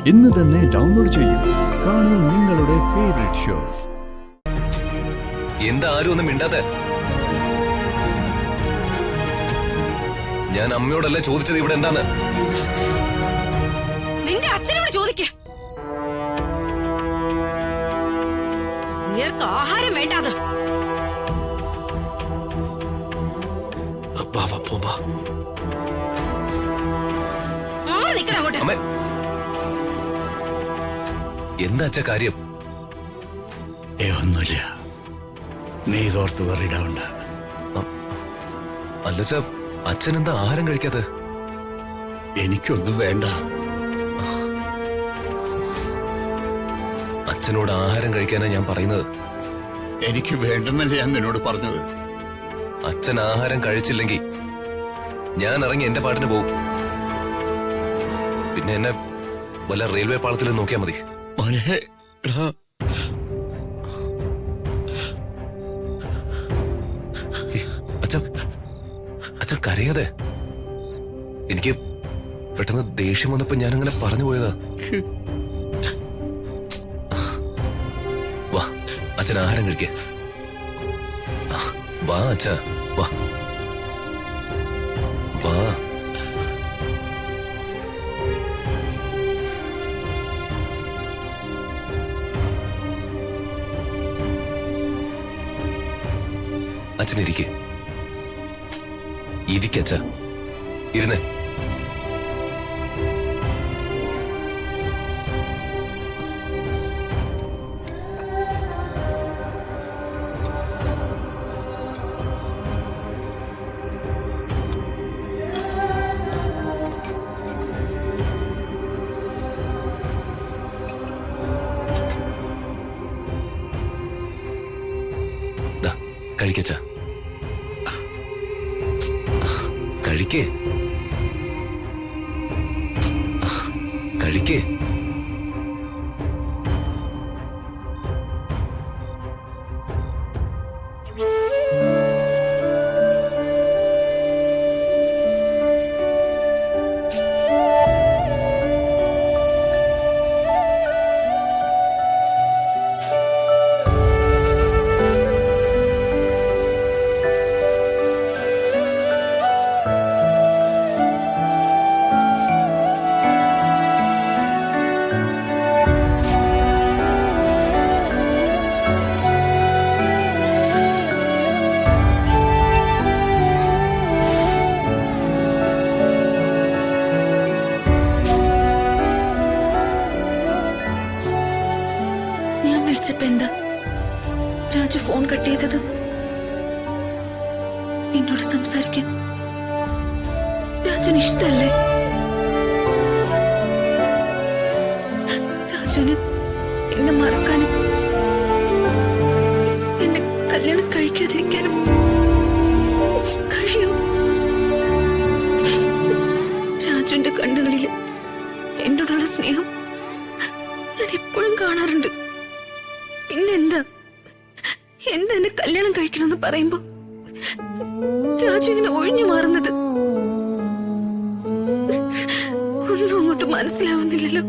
ഇന്ന് തന്നെ ഡൗൺലോഡ് ചെയ്യൂ. കാണൂ നിങ്ങളുടെ ഫേവറേറ്റ് ഷോസ്. എന്താ ആരും ഒന്നും മിണ്ടാത്തെ? ഞാൻ അമ്മയോടല്ലേ ചോദിച്ചത് ഇവിടെ എന്താന്ന്. നിന്റെ അച്ഛനോട് ചോദിക്ക. നിനക്ക് ആഹാരം വേണ്ടാതെ. എന്താ അച്ഛ കാര്യം? ഒന്നുമില്ല, നീ ഇതോർത്ത് വെറിയിടാവണ്ട. അല്ല സാർ, അച്ഛൻ എന്താ ആഹാരം കഴിക്കാതെ? എനിക്കൊന്നും വേണ്ട. അച്ഛനോട് ആഹാരം കഴിക്കാനാ ഞാൻ പറയുന്നത്. എനിക്ക് വേണ്ടെന്നല്ലേ ഞാൻ നിന്നോട് പറഞ്ഞത്. അച്ഛൻ ആഹാരം കഴിച്ചില്ലെങ്കിൽ ഞാൻ ഇറങ്ങി എന്റെ പാട്ടിന് പോകും. പിന്നെ എന്നെ വല്ല റെയിൽവേ പാളത്തിൽ നോക്കിയാൽ മതി. അച്ഛൻ കരയാതെ. എനിക്ക് പെട്ടെന്ന് ദേഷ്യം വന്നപ്പോ ഞാനങ്ങനെ പറഞ്ഞു പോയതാ. വാ, അച്ഛൻ ആഹാരം കഴിക്ക. വാ അച്ഛ, വാ വാ. അച്ഛനിരിക്കെ. ഇരിക്കച്ച, ഇരുന്നേ. കഴിക്കച്ച, കഴിക്കേ കഴിക്കേ. എന്താ രാജു ഫോൺ കട്ട് ചെയ്തത്? എന്നോട് സംസാരിക്കാൻ രാജുന് ഇഷ്ടല്ലേ? രാജുന് എന്നെ മറക്കാനും എന്നെ കല്യാണം കഴിക്കാതിരിക്കാനും കഴിയോ? രാജുവിന്റെ കണ്ണുകളിൽ എന്നോടുള്ള സ്നേഹം ഞാൻ എപ്പോഴും കാണാറുണ്ട്. പിന്നെന്താ എന്നെ കല്യാണം കഴിക്കണമെന്ന് പറയുമ്പോ രാജു ഇങ്ങനെ ഒഴിഞ്ഞു മാറുന്നത്? ഒന്നും അങ്ങോട്ട് മനസ്സിലാവുന്നില്ലല്ലോ.